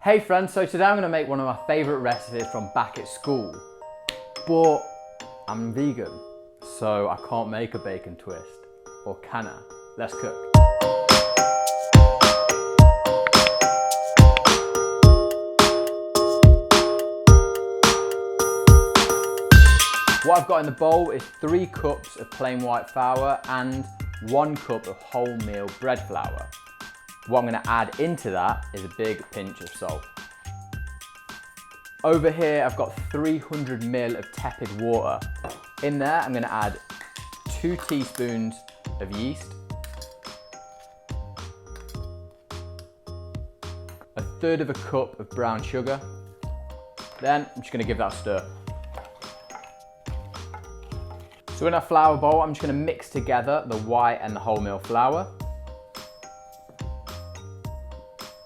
Hey friends, so today I'm going to make one of my favourite recipes from back at school, but I'm vegan, so I can't make a bacon twist, or can I? Let's cook. What I've got in the bowl is 3 cups of plain white flour and 1 cup of wholemeal bread flour. What I'm going to add into that is a big pinch of salt. Over here I've got 300 ml of tepid water. In there I'm going to add 2 teaspoons of yeast, 1/3 of a cup of brown sugar, then I'm just going to give that a stir. So in our flour bowl I'm just going to mix together the white and the wholemeal flour.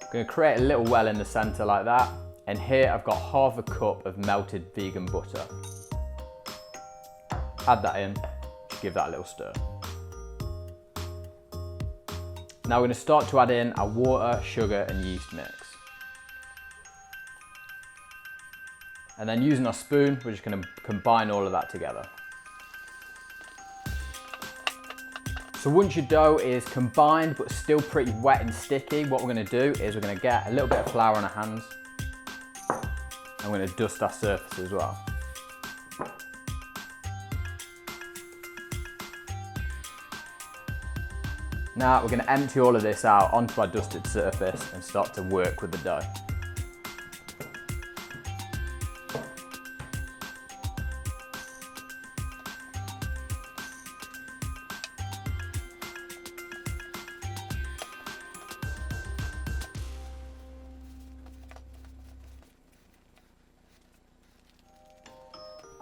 I'm going to create a little well in the centre like that, and here I've got 1/2 cup of melted vegan butter. Add that in, just give that a little stir. Now we're going to start to add in our water, sugar and yeast mix. And then using our spoon, we're just going to combine all of that together. So once your dough is combined but still pretty wet and sticky, what we're going to do is we're going to get a little bit of flour on our hands and we're going to dust our surface as well. Now we're going to empty all of this out onto our dusted surface and start to work with the dough.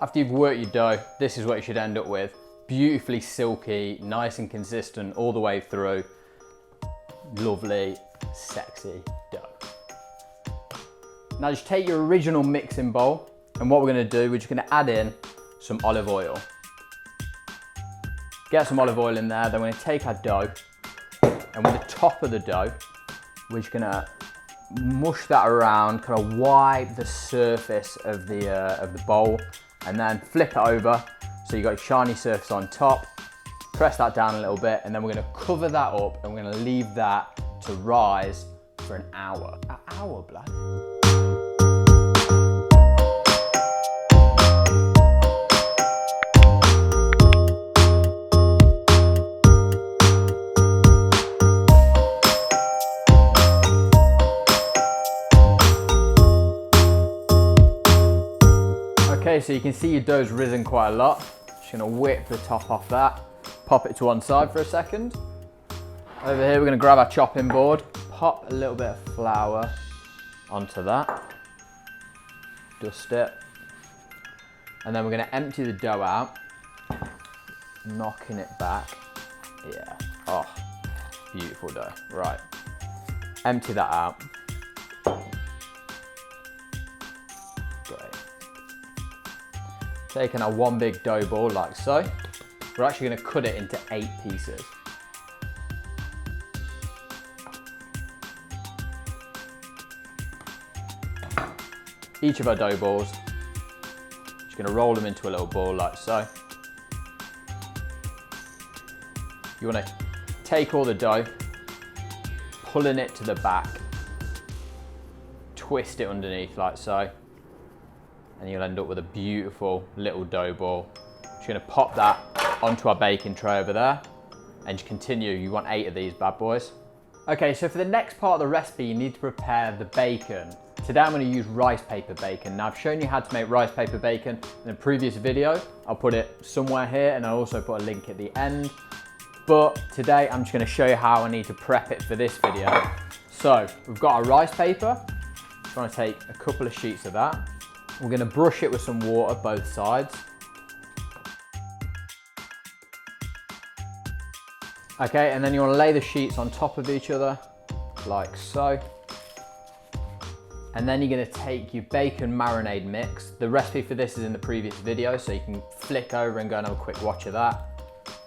After you've worked your dough, this is what you should end up with. Beautifully silky, nice and consistent all the way through. Lovely, sexy dough. Now just take your original mixing bowl, and what we're going to do, we're just going to add in some olive oil. Get some olive oil in there, then we're going to take our dough, and with the top of the dough, we're just going to mush that around, kind of wipe the surface of the bowl, and then flip it over so you've got a shiny surface on top. Press that down a little bit, and then we're going to cover that up and we're going to leave that to rise for an hour. An hour, blood. Okay, so you can see your dough's risen quite a lot. Just gonna whip the top off that, pop it to one side for a second. Over here, we're gonna grab our chopping board, pop a little bit of flour onto that, dust it, and then we're gonna empty the dough out, knocking it back. Yeah, oh, beautiful dough. Right, empty that out. Great. Taking our one big dough ball like so, we're actually going to cut it into 8 pieces. Each of our dough balls, just going to roll them into a little ball like so. You want to take all the dough, pulling it to the back, twist it underneath like so, and you'll end up with a beautiful little dough ball. Just gonna pop that onto our baking tray over there and just continue. You want 8 of these bad boys. Okay, so for the next part of the recipe, you need to prepare the bacon. Today I'm gonna use rice paper bacon. Now I've shown you how to make rice paper bacon in a previous video. I'll put it somewhere here and I'll also put a link at the end. But today I'm just gonna show you how I need to prep it for this video. So we've got our rice paper. Just wanna take a couple of sheets of that. We're going to brush it with some water both sides. Okay, and then you want to lay the sheets on top of each other, like so. And then you're going to take your bacon marinade mix. The recipe for this is in the previous video, so you can flick over and go and have a quick watch of that.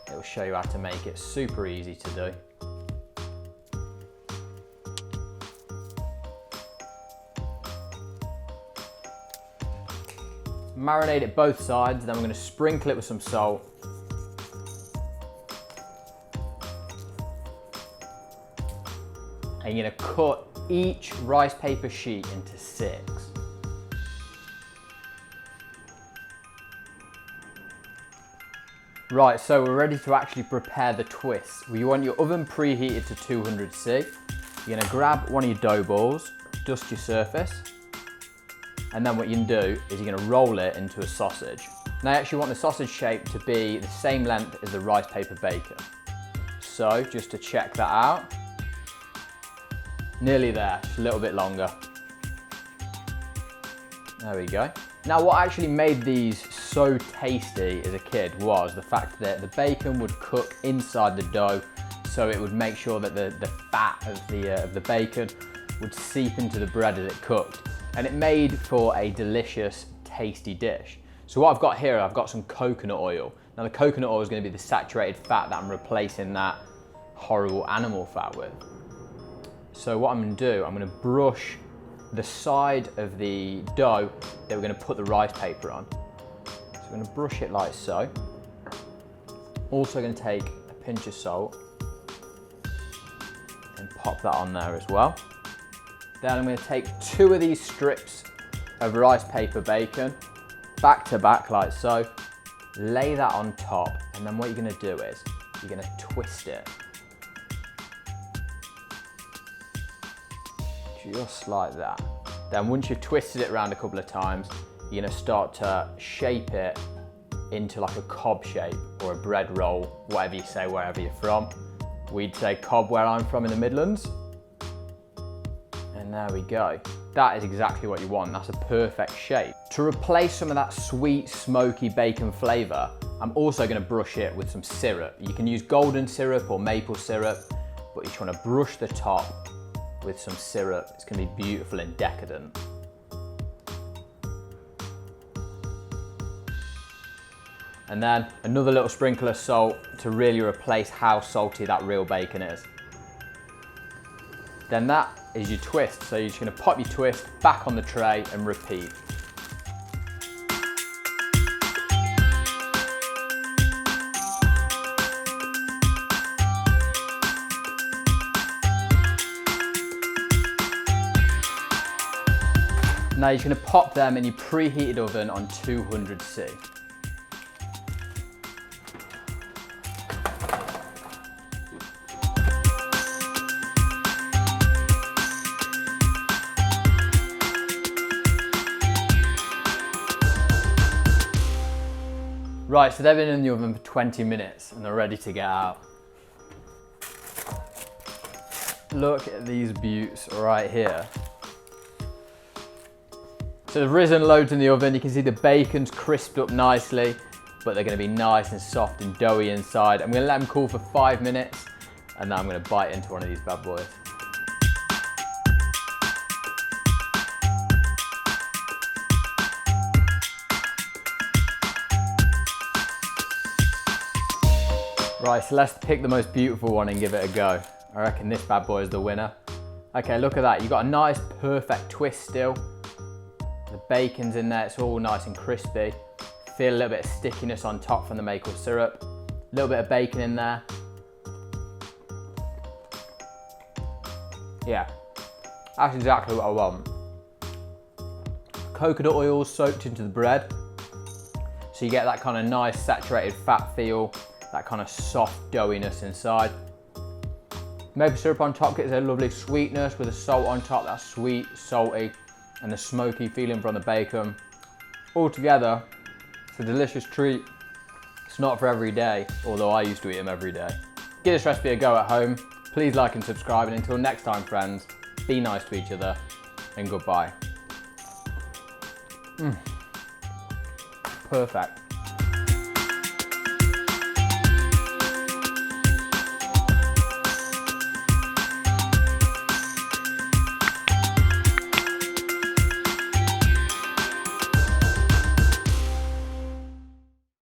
It will show you how to make it, super easy to do. Marinate it both sides, then we're gonna sprinkle it with some salt. And you're gonna cut each rice paper sheet into 6. Right, so we're ready to actually prepare the twist. You want your oven preheated to 200°C. You're gonna grab one of your dough balls, dust your surface, and then what you can do is you're gonna roll it into a sausage. Now I actually want the sausage shape to be the same length as the rice paper bacon. So just to check that out, nearly there, just a little bit longer. There we go. Now what actually made these so tasty as a kid was the fact that the bacon would cook inside the dough, so it would make sure that the fat of the bacon would seep into the bread as it cooked. And it made for a delicious, tasty dish. So what I've got here, I've got some coconut oil. Now the coconut oil is going to be the saturated fat that I'm replacing that horrible animal fat with. So what I'm going to do, I'm going to brush the side of the dough that we're going to put the rice paper on. So I'm going to brush it like so. Also going to take a pinch of salt and pop that on there as well. Then I'm going to take 2 of these strips of rice paper bacon, back to back like so, lay that on top, and then what you're going to do is you're going to twist it. Just like that. Then once you've twisted it around a couple of times, you're going to start to shape it into like a cob shape or a bread roll, whatever you say, wherever you're from. We'd say cob where I'm from in the Midlands. And there we go. That is exactly what you want. That's a perfect shape. To replace some of that sweet, smoky bacon flavor, I'm also going to brush it with some syrup. You can use golden syrup or maple syrup, but you just want to brush the top with some syrup. It's going to be beautiful and decadent. And then another little sprinkle of salt to really replace how salty that real bacon is. Then that is your twist. So you're just going to pop your twist back on the tray and repeat. Now you're just going to pop them in your preheated oven on 200°C. Right, so they've been in the oven for 20 minutes and they're ready to get out. Look at these beauts right here. So they've risen loads in the oven. You can see the bacon's crisped up nicely, but they're going to be nice and soft and doughy inside. I'm going to let them cool for 5 minutes and then I'm going to bite into one of these bad boys. Right, so let's pick the most beautiful one and give it a go. I reckon this bad boy is the winner. Okay, look at that. You've got a nice, perfect twist still. The bacon's in there, it's all nice and crispy. Feel a little bit of stickiness on top from the maple syrup. A little bit of bacon in there. Yeah, that's exactly what I want. Coconut oil soaked into the bread. So you get that kind of nice saturated fat feel, that kind of soft doughiness inside. Maple syrup on top gets a lovely sweetness with the salt on top, that's sweet, salty, and the smoky feeling from the bacon. All together, it's a delicious treat. It's not for every day, although I used to eat them every day. Give this recipe a go at home. Please like and subscribe, and until next time, friends, be nice to each other, and goodbye. Perfect.